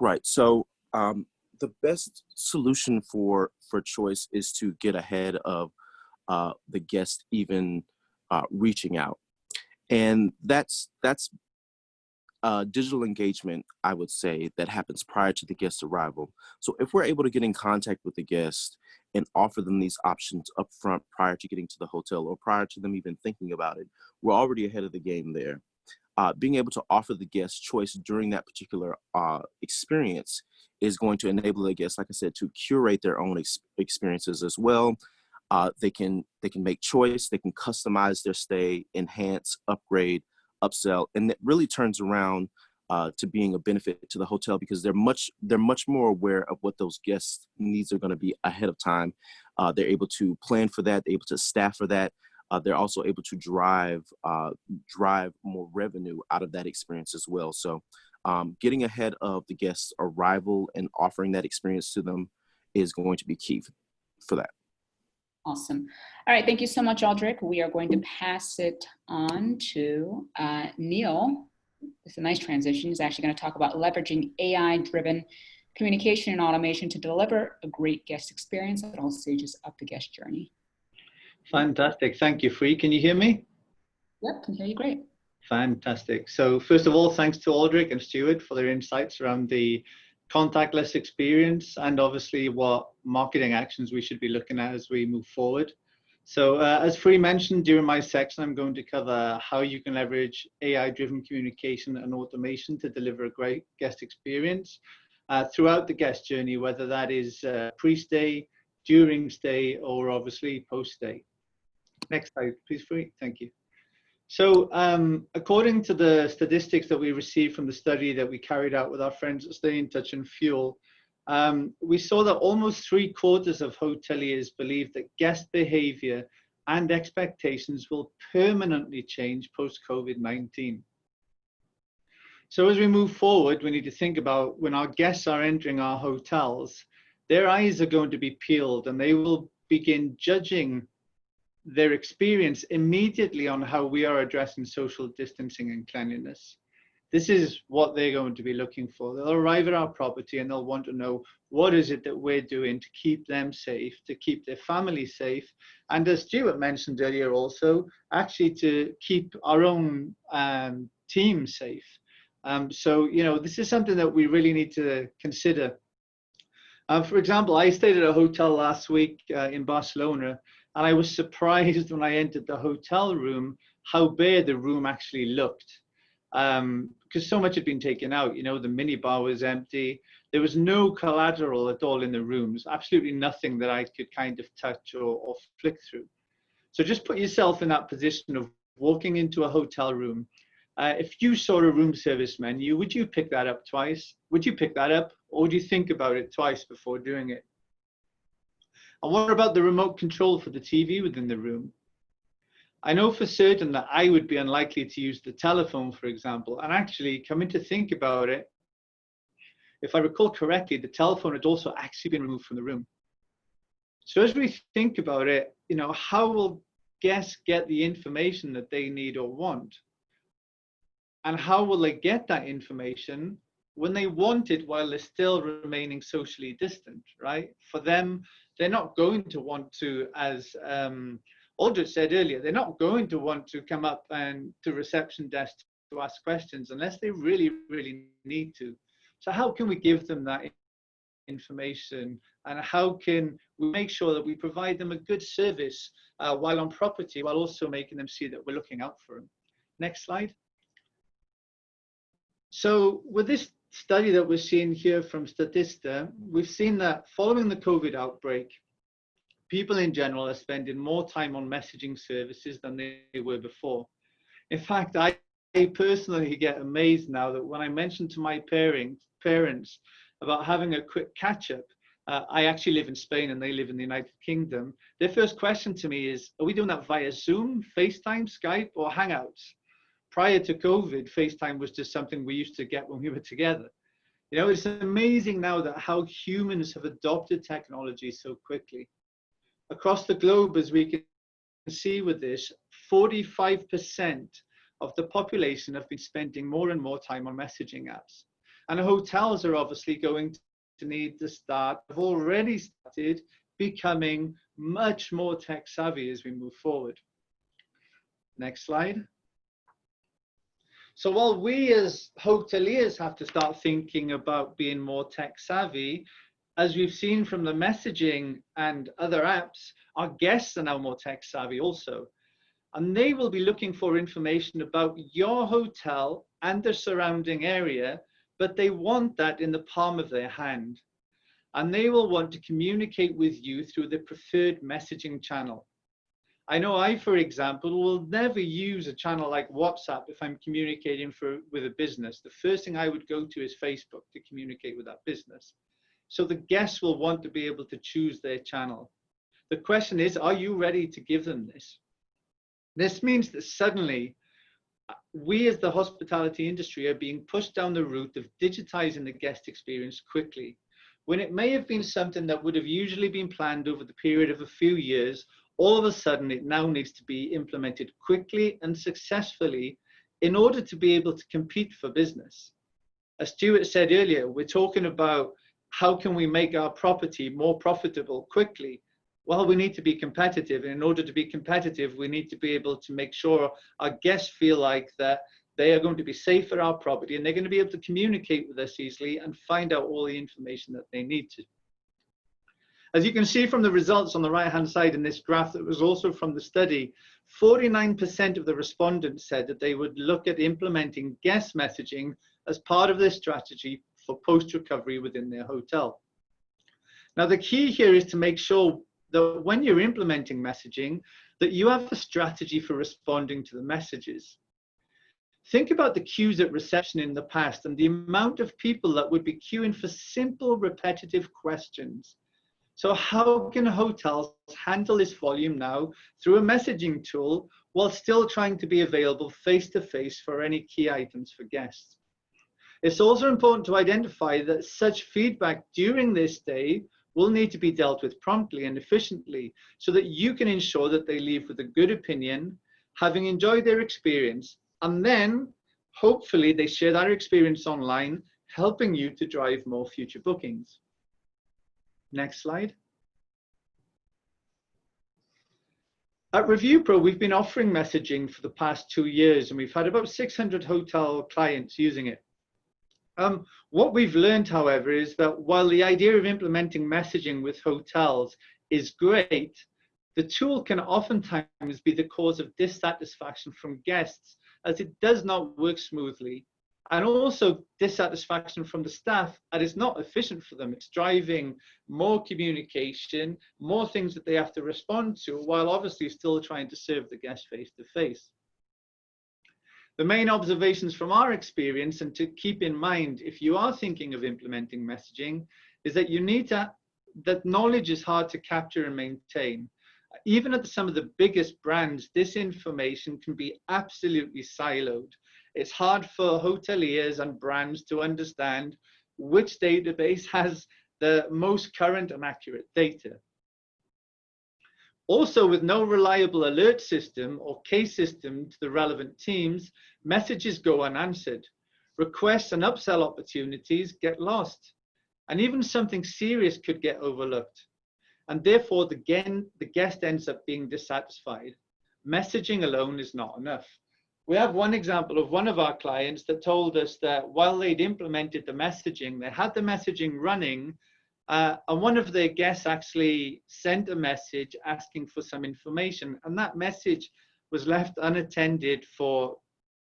Right. So the best solution for choice is to get ahead of the guest even reaching out, and that's digital engagement, I would say, that happens prior to the guest's arrival. So if we're able to get in contact with the guest and offer them these options up front prior to getting to the hotel or prior to them even thinking about it, we're already ahead of the game there. Being able to offer the guest choice during that particular experience is going to enable the guest, like I said, to curate their own experiences as well. They can make choice, they can customize their stay, enhance, upgrade, upsell, and it really turns around to being a benefit to the hotel because they're much more aware of what those guests' needs are going to be ahead of time. They're able to plan for that, they're able to staff for that. They're also able to drive more revenue out of that experience as well. So getting ahead of the guest's arrival and offering that experience to them is going to be key for that. Awesome. All right. Thank you so much, Aldrich. We are going to pass it on to Neil. It's a nice transition. He's actually going to talk about leveraging AI-driven communication and automation to deliver a great guest experience at all stages of the guest journey. Fantastic. Thank you, Free. Can you hear me? Yep, can hear you great. Fantastic. So first of all, thanks to Aldrich and Stuart for their insights around the contactless experience and obviously what marketing actions we should be looking at as we move forward. So as Free mentioned during my section, I'm going to cover how you can leverage AI-driven communication and automation to deliver a great guest experience throughout the guest journey, whether that is pre-stay, during stay, or obviously post-stay. Next slide, please, Free. Thank you. So according to the statistics that we received from the study that we carried out with our friends at Stay in Touch and Fuel, we saw that almost 3/4 of hoteliers believe that guest behavior and expectations will permanently change post-COVID-19. So as we move forward, we need to think about when our guests are entering our hotels, their eyes are going to be peeled and they will begin judging their experience immediately on how we are addressing social distancing and cleanliness. This is what they're going to be looking for. They'll arrive at our property and they'll want to know what is it that we're doing to keep them safe, to keep their family safe, and as Stuart mentioned earlier also, actually to keep our own team safe. So, you know, this is something that we really need to consider. For example, I stayed at a hotel last week in Barcelona, and I was surprised when I entered the hotel room how bare the room actually looked, because so much had been taken out. You know, the minibar was empty. There was no collateral at all in the rooms, absolutely nothing that I could kind of touch or flick through. So just put yourself in that position of walking into a hotel room. If you saw a room service menu, would you pick that up twice? Would you pick that up, or would you think about it twice before doing it? And what about the remote control for the TV within the room? I know for certain that I would be unlikely to use the telephone, for example, and actually coming to think about it, if I recall correctly, the telephone had also actually been removed from the room. So as we think about it, you know, how will guests get the information that they need or want? And how will they get that information when they want it while they're still remaining socially distant, right? For them, they're not going to want to, as Aldrich said earlier, they're not going to want to come up and to reception desk to ask questions unless they really, really need to. So how can we give them that information, and how can we make sure that we provide them a good service while on property, while also making them see that we're looking out for them? Next slide. So with this study that we're seeing here from Statista, we've seen that following the COVID outbreak, people in general are spending more time on messaging services than they were before. In fact, I personally get amazed now that when I mention to my parents about having a quick catch-up, I actually live in Spain and they live in the United Kingdom, their first question to me is, are we doing that via Zoom, FaceTime, Skype, or Hangouts? Prior to COVID, FaceTime was just something we used to get when we were together. You know, it's amazing now that how humans have adopted technology so quickly. Across the globe, as we can see with this, 45% of the population have been spending more and more time on messaging apps. And hotels are obviously going to need to have already started becoming much more tech savvy as we move forward. Next slide. So while we as hoteliers have to start thinking about being more tech savvy, as we've seen from the messaging and other apps, our guests are now more tech savvy also. And they will be looking for information about your hotel and the surrounding area, but they want that in the palm of their hand. And they will want to communicate with you through the preferred messaging channel. I know I, for example, will never use a channel like WhatsApp if I'm communicating with a business. The first thing I would go to is Facebook to communicate with that business. So the guests will want to be able to choose their channel. The question is, are you ready to give them this? This means that suddenly we as the hospitality industry are being pushed down the route of digitizing the guest experience quickly. When it may have been something that would have usually been planned over the period of a few years, all of a sudden it now needs to be implemented quickly and successfully in order to be able to compete for business. As Stuart said earlier, we're talking about how can we make our property more profitable quickly? Well, we need to be competitive. And in order to be competitive, we need to be able to make sure our guests feel like that they are going to be safe at our property and they're going to be able to communicate with us easily and find out all the information that they need to. As you can see from the results on the right-hand side in this graph that was also from the study, 49% of the respondents said that they would look at implementing guest messaging as part of their strategy for post-recovery within their hotel. Now, the key here is to make sure that when you're implementing messaging, that you have a strategy for responding to the messages. Think about the queues at reception in the past and the amount of people that would be queuing for simple, repetitive questions. So how can hotels handle this volume now through a messaging tool while still trying to be available face-to-face for any key items for guests? It's also important to identify that such feedback during this day will need to be dealt with promptly and efficiently so that you can ensure that they leave with a good opinion, having enjoyed their experience, and then hopefully they share that experience online, helping you to drive more future bookings. Next slide. At ReviewPro, we've been offering messaging for the past 2 years, and we've had about 600 hotel clients using it. What we've learned, however, is that while the idea of implementing messaging with hotels is great, the tool can oftentimes be the cause of dissatisfaction from guests as it does not work smoothly, and also dissatisfaction from the staff as it's not efficient for them. It's driving more communication, more things that they have to respond to, while obviously still trying to serve the guest face to face. The main observations from our experience, and to keep in mind if you are thinking of implementing messaging, is that that knowledge is hard to capture and maintain. Even at some of the biggest brands, this information can be absolutely siloed. It's hard for hoteliers and brands to understand which database has the most current and accurate data. Also, with no reliable alert system or case system to the relevant teams, messages go unanswered. Requests and upsell opportunities get lost. And even something serious could get overlooked. And therefore, the guest ends up being dissatisfied. Messaging alone is not enough. We have one example of one of our clients that told us that while they'd implemented the messaging, they had the messaging running, and one of their guests actually sent a message asking for some information, and that message was left unattended for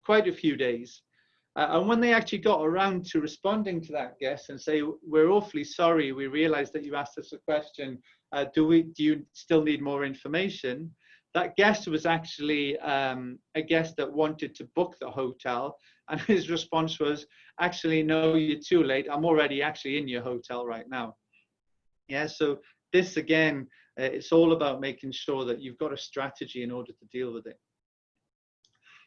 quite a few days. And when they actually got around to responding to that guest and say, "We're awfully sorry, we realized that you asked us a question, do you still need more information?" That guest was actually a guest that wanted to book the hotel, and his response was, "Actually, no, you're too late. I'm already actually in your hotel right now." Yeah, so this again, it's all about making sure that you've got a strategy in order to deal with it.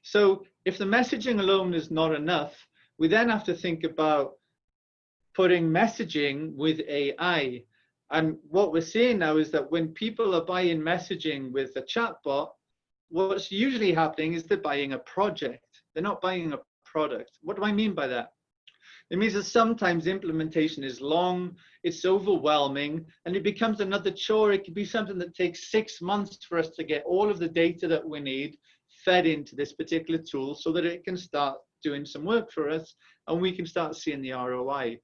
So if the messaging alone is not enough, we then have to think about putting messaging with AI. And what we're seeing now is that when people are buying messaging with a chatbot, what's usually happening is they're buying a project. They're not buying a product. What do I mean by that? It means that sometimes implementation is long, it's overwhelming, and it becomes another chore. It could be something that takes 6 months for us to get all of the data that we need fed into this particular tool so that it can start doing some work for us and we can start seeing the ROI.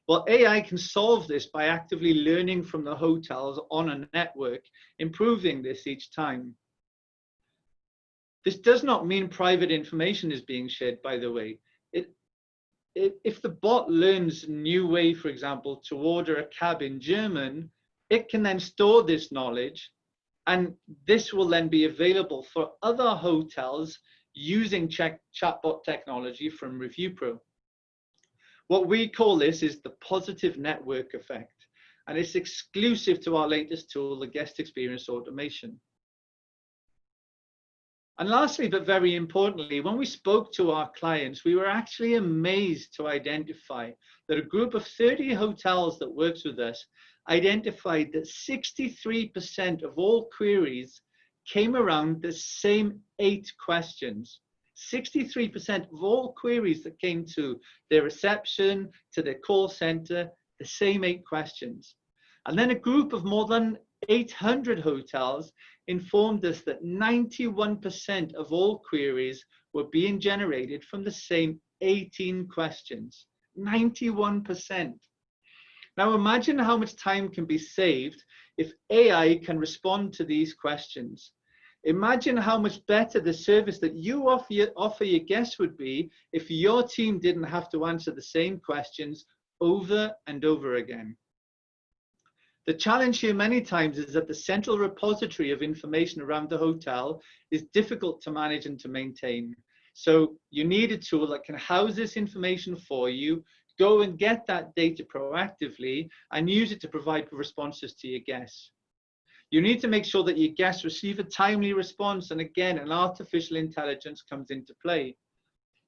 Well, AI can solve this by actively learning from the hotels on a network, improving this each time. This does not mean private information is being shared, by the way. If the bot learns a new way, for example, to order a cab in German, it can then store this knowledge, and this will then be available for other hotels using chatbot technology from ReviewPro. What we call this is the positive network effect, and it's exclusive to our latest tool, the guest experience automation. And lastly, but very importantly, when we spoke to our clients, we were actually amazed to identify that a group of 30 hotels that works with us identified that 63% of all queries came around the same 8 questions. 63% of all queries that came to their reception, to their call center, the same 8 questions. And then a group of more than 800 hotels informed us that 91% of all queries were being generated from the same 18 questions. 91%. Now imagine how much time can be saved if AI can respond to these questions. Imagine how much better the service that you offer your guests would be if your team didn't have to answer the same questions over and over again. The challenge here many times is that the central repository of information around the hotel is difficult to manage and to maintain. So you need a tool that can house this information for you, go and get that data proactively, and use it to provide responses to your guests. You need to make sure that your guests receive a timely response, and again, an artificial intelligence comes into play.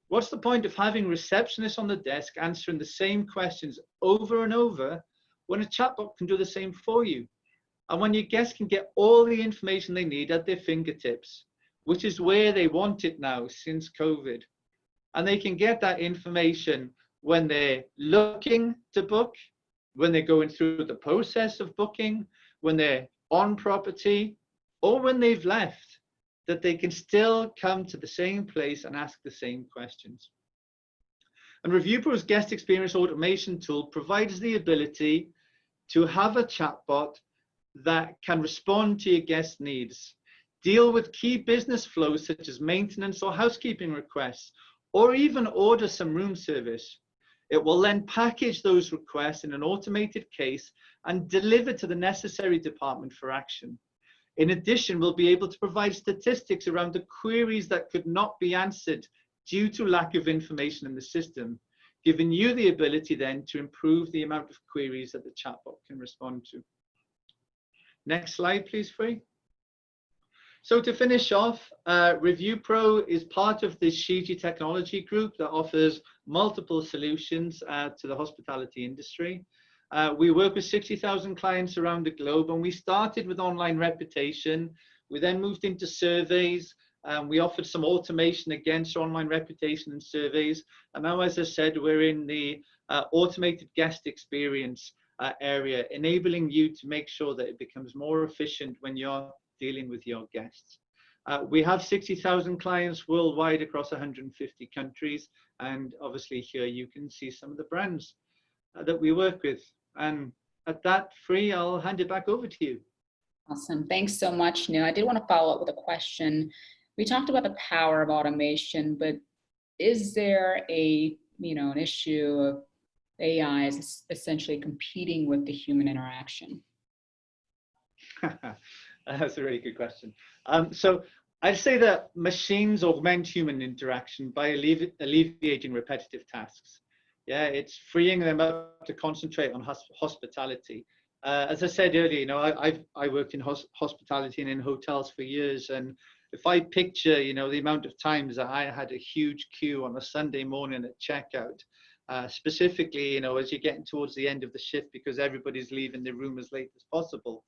What's the point of having receptionists on the desk answering the same questions over and over when a chatbot can do the same for you? And when your guests can get all the information they need at their fingertips, which is where they want it now since COVID. And they can get that information when they're looking to book, when they're going through the process of booking, when they're on property, or when they've left, that they can still come to the same place and ask the same questions. And ReviewPro's guest experience automation tool provides the ability to have a chatbot that can respond to your guest needs, deal with key business flows such as maintenance or housekeeping requests, or even order some room service. It will then package those requests in an automated case and deliver to the necessary department for action. In addition, we'll be able to provide statistics around the queries that could not be answered due to lack of information in the system, giving you the ability then to improve the amount of queries that the chatbot can respond to. Next slide, please, Free. So to finish off, ReviewPro is part of the Shiji technology group that offers multiple solutions to the hospitality industry. We work with 60,000 clients around the globe, and we started with online reputation. We then moved into surveys. We offered some automation against online reputation and surveys. And now, as I said, we're in the automated guest experience area, enabling you to make sure that it becomes more efficient when you're dealing with your guests. We have 60,000 clients worldwide across 150 countries. And obviously here you can see some of the brands that we work with. And at that, Free, I'll hand it back over to you. Awesome. Thanks so much, Neil. I did want to follow up with a question. We talked about the power of automation, but is there an issue of AI is essentially competing with the human interaction? That's a really good question. So I'd say that machines augment human interaction by alleviating repetitive tasks. Yeah, it's freeing them up to concentrate on hospitality. As I said earlier, I worked in hospitality and in hotels for years, and if I picture, the amount of times that I had a huge queue on a Sunday morning at checkout, specifically, as you're getting towards the end of the shift because everybody's leaving the room as late as possible.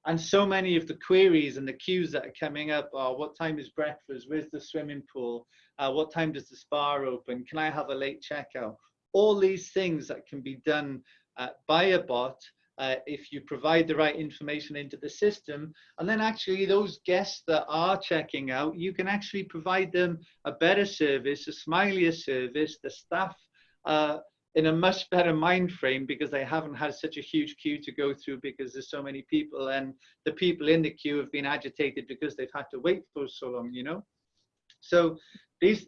And so many of the queries and the queues that are coming up are, what time is breakfast? Where's the swimming pool? What time does the spa open? Can I have a late checkout? All these things that can be done by a bot if you provide the right information into the system. And then actually those guests that are checking out, you can actually provide them a better service, a smilier service, the staff in a much better mind frame because they haven't had such a huge queue to go through because there's so many people, and the people in the queue have been agitated because they've had to wait for so long, So these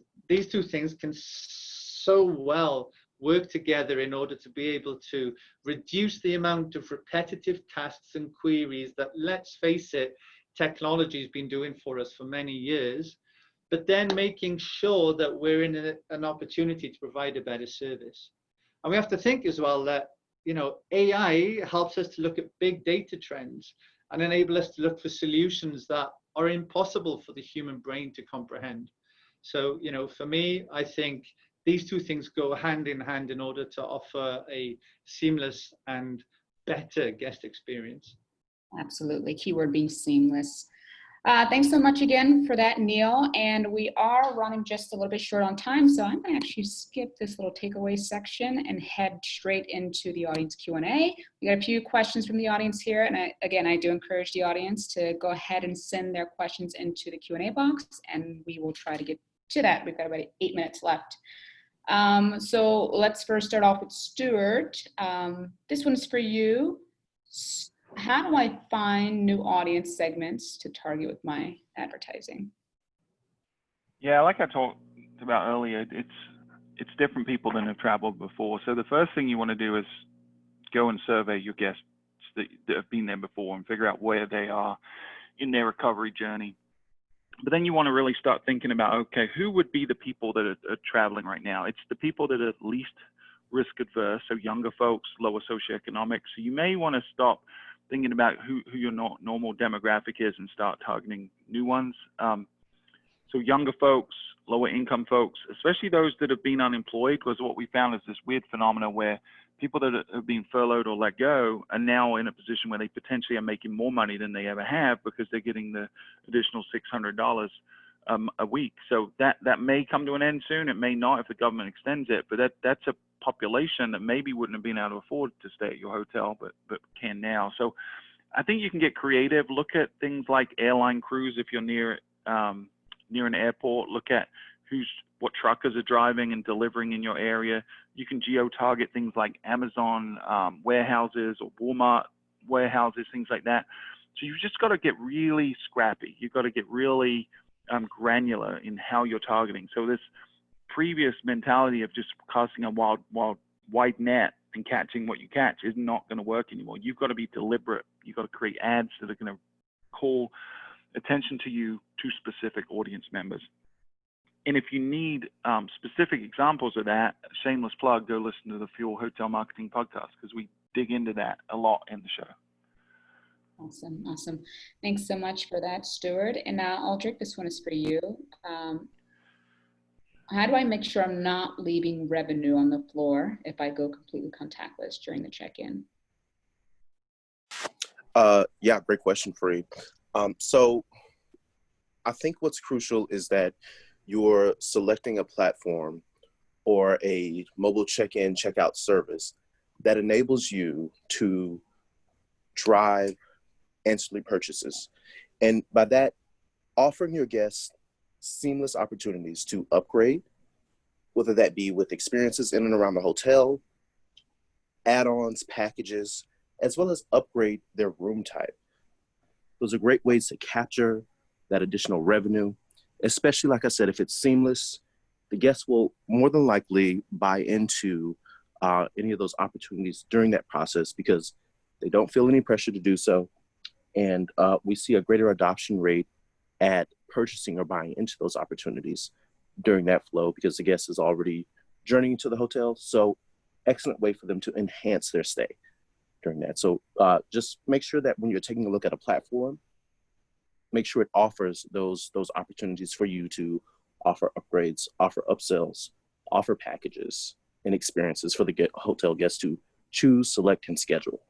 two things can so well work together in order to be able to reduce the amount of repetitive tasks and queries that, let's face it, technology has been doing for us for many years, but then making sure that we're in an opportunity to provide a better service. And we have to think as well that, AI helps us to look at big data trends and enable us to look for solutions that are impossible for the human brain to comprehend. So, for me, I think these two things go hand in hand in order to offer a seamless and better guest experience. Absolutely. Keyword being seamless. Thanks so much again for that, Neil. And we are running just a little bit short on time, so I'm going to actually skip this little takeaway section and head straight into the audience Q&A. We got a few questions from the audience here, and I do encourage the audience to go ahead and send their questions into the Q&A box, and we will try to get to that. We've got about 8 minutes left. So let's first start off with Stuart. This one's for you. How do I find new audience segments to target with my advertising? Yeah, like I talked about earlier, it's different people than have traveled before. So the first thing you want to do is go and survey your guests that have been there before and figure out where they are in their recovery journey. But then you want to really start thinking about, okay, who would be the people that are traveling right now? It's the people that are least risk adverse, so younger folks, lower socioeconomic. So you may want to stop thinking about who your normal demographic is and start targeting new ones. So younger folks, lower income folks, especially those that have been unemployed, because what we found is this weird phenomena where people that have been furloughed or let go are now in a position where they potentially are making more money than they ever have because they're getting the additional $600 a week. So that may come to an end soon. It may not if the government extends it, but that's a population that maybe wouldn't have been able to afford to stay at your hotel, but can now. So I think you can get creative. Look at things like airline crews if you're near an airport. Look at what truckers are driving and delivering in your area. You can geo-target things like Amazon warehouses or Walmart warehouses, things like that. So you've just got to get really scrappy. You've got to get really granular in how you're targeting. So this previous mentality of just casting a wide net and catching what you catch is not going to work anymore. You've got to be deliberate. You've got to create ads that are going to call attention to specific audience members. And if you need specific examples of that, shameless plug, go listen to the Fuel Hotel Marketing podcast because we dig into that a lot in the show. Awesome. Thanks so much for that, Stuart. And now, Aldrich, this one is for you. How do I make sure I'm not leaving revenue on the floor if I go completely contactless during the check-in? Yeah, great question, Free. So I think what's crucial is that you're selecting a platform or a mobile check-in, check-out service that enables you to drive ancillary purchases. And by that, offering your guests seamless opportunities to upgrade, whether that be with experiences in and around the hotel, add-ons, packages, as well as upgrade their room type. Those are great ways to capture that additional revenue, especially, like I said, if it's seamless, the guests will more than likely buy into any of those opportunities during that process because they don't feel any pressure to do so. And we see a greater adoption rate at purchasing or buying into those opportunities during that flow because the guest is already journeying to the hotel. So excellent way for them to enhance their stay during that. So just make sure that when you're taking a look at a platform, make sure it offers those opportunities for you to offer upgrades, offer upsells, offer packages, and experiences for the hotel guests to choose, select, and schedule.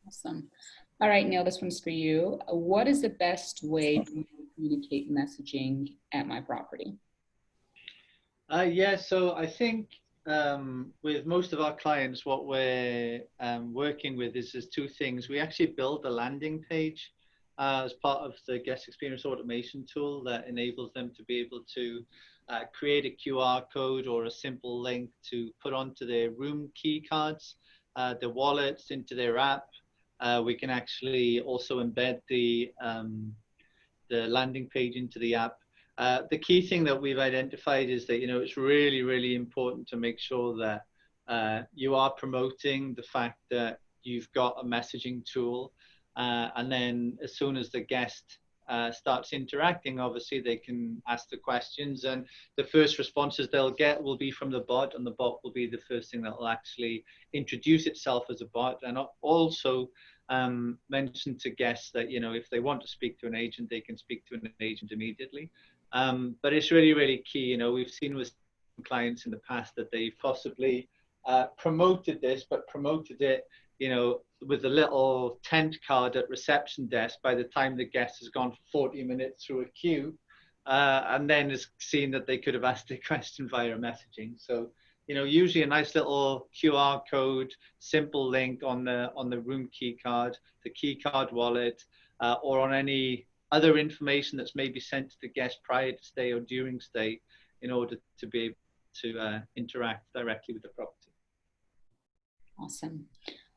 Awesome. All right, Neil, this one's for you. What is the best way for me to communicate messaging at my property? Yeah, so I think with most of our clients, what we're working with is there's two things. We actually build a landing page as part of the guest experience automation tool that enables them to be able to create a QR code or a simple link to put onto their room key cards, their wallets, into their app. We can actually also embed the landing page into the app. The key thing that we've identified is that, it's really, really important to make sure that you are promoting the fact that you've got a messaging tool. And then as soon as the guest starts interacting, obviously they can ask the questions, and the first responses they'll get will be from the bot, and the bot will be the first thing that will actually introduce itself as a bot, and also mention to guests that, if they want to speak to an agent, they can speak to an agent immediately. But it's really, really key. We've seen with clients in the past that they've possibly promoted this, but promoted it, with a little tent card at reception desk by the time the guest has gone for 40 minutes through a queue, and then has seen that they could have asked a question via messaging. So, usually a nice little QR code, simple link on the room key card, the key card wallet, or on any other information that's maybe sent to the guest prior to stay or during stay, in order to be able to interact directly with the property. Awesome.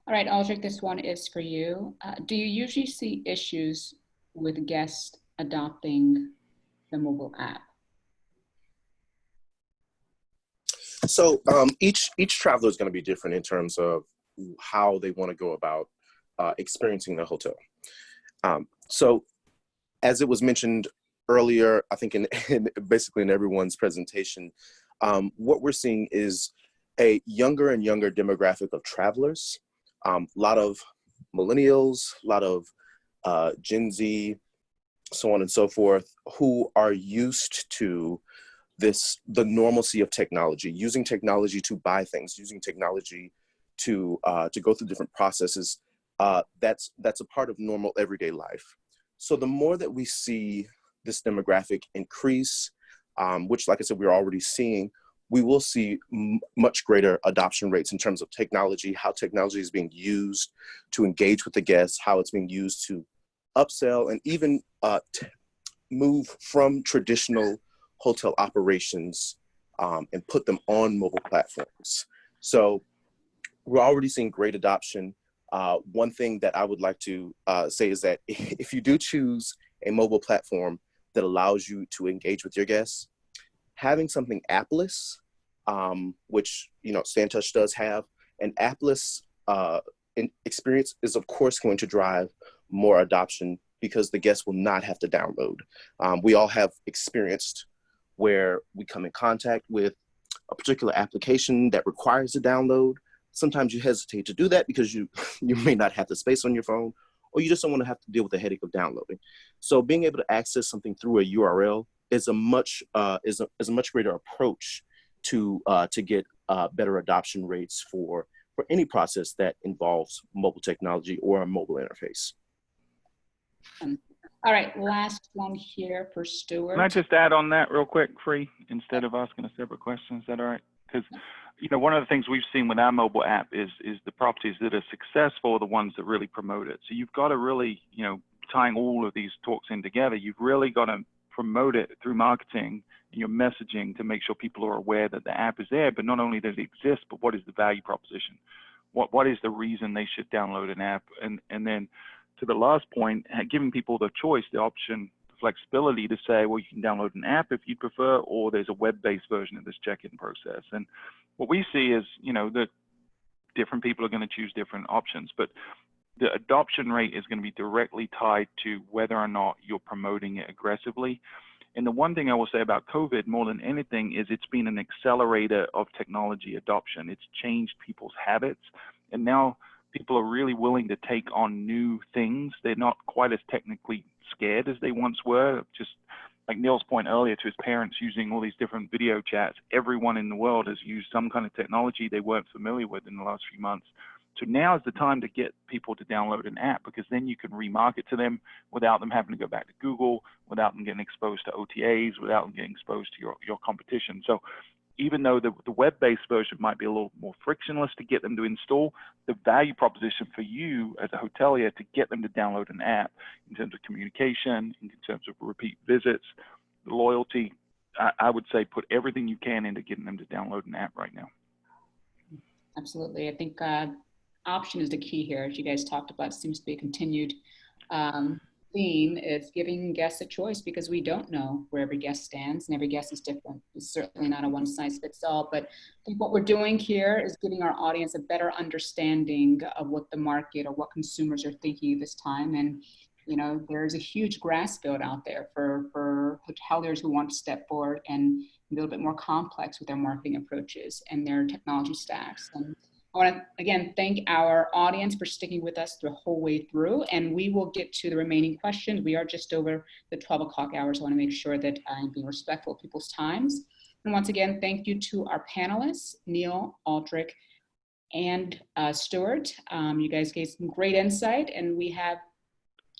All right, Aldrich, this one is for you. Do you usually see issues with guests adopting the mobile app? So each traveler is going to be different in terms of how they want to go about experiencing the hotel. So as it was mentioned earlier, I think basically in everyone's presentation, what we're seeing is a younger and younger demographic of travelers. A lot of millennials, a lot of Gen Z, so on and so forth, who are used to the normalcy of technology, using technology to buy things, using technology to go through different processes. That's a part of normal everyday life. So the more that we see this demographic increase, which, like I said, we're already seeing, we will see much greater adoption rates in terms of technology, how technology is being used to engage with the guests, how it's being used to upsell, and even move from traditional hotel operations and put them on mobile platforms. So we're already seeing great adoption. One thing that I would like to say is that if you do choose a mobile platform that allows you to engage with your guests, having something appless, which SandTouch does have, an appless experience is of course going to drive more adoption because the guests will not have to download. We all have experienced where we come in contact with a particular application that requires a download. Sometimes you hesitate to do that because you may not have the space on your phone, or you just don't want to have to deal with the headache of downloading. So being able to access something through a URL is a much greater approach to get better adoption rates for any process that involves mobile technology or a mobile interface. All right, last one here for Stuart. Can I just add on that real quick, Free, instead of asking a separate question? Is that all right? Because one of the things we've seen with our mobile app is the properties that are successful are the ones that really promote it. So you've got to really, tying all of these talks in together, you've really got to promote it through marketing and your messaging to make sure people are aware that the app is there. But not only does it exist, but what is the value proposition? What is the reason they should download an app? And then to the last point, giving people the choice, the option, the flexibility to say, well, you can download an app if you prefer, or there's a web-based version of this check-in process. And what we see is, that different people are going to choose different options, but the adoption rate is going to be directly tied to whether or not you're promoting it aggressively. And the one thing I will say about COVID more than anything is it's been an accelerator of technology adoption. It's changed people's habits, and now people are really willing to take on new things. They're not quite as technically scared as they once were, just like Neil's point earlier to his parents using all these different video chats, everyone in the world has used some kind of technology they weren't familiar with in the last few months. So now is the time to get people to download an app, because then you can remarket to them without them having to go back to Google, without them getting exposed to OTAs, without them getting exposed to your competition. So even though the web-based version might be a little more frictionless to get them to install, the value proposition for you as a hotelier to get them to download an app in terms of communication, in terms of repeat visits, loyalty, I would say put everything you can into getting them to download an app right now. Absolutely. I think option is the key here. As you guys talked about, it seems to be a continued theme is giving guests a choice, because we don't know where every guest stands and every guest is different. It's certainly not a one size fits all, but I think what we're doing here is giving our audience a better understanding of what the market or what consumers are thinking at this time. And, you know, there's a huge grass field out there for hoteliers who want to step forward and be a little bit more complex with their marketing approaches and their technology stacks. And I want to, again, thank our audience for sticking with us the whole way through, and we will get to the remaining questions. We are just over the 12 o'clock hours. I want to make sure that I'm being respectful of people's times. And once again, thank you to our panelists, Neil, Aldrich, and Stuart. You guys gave some great insight, and we have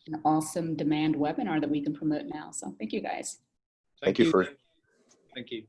an awesome demand webinar that we can promote now. So thank you guys. Thank you, Free. Thank you.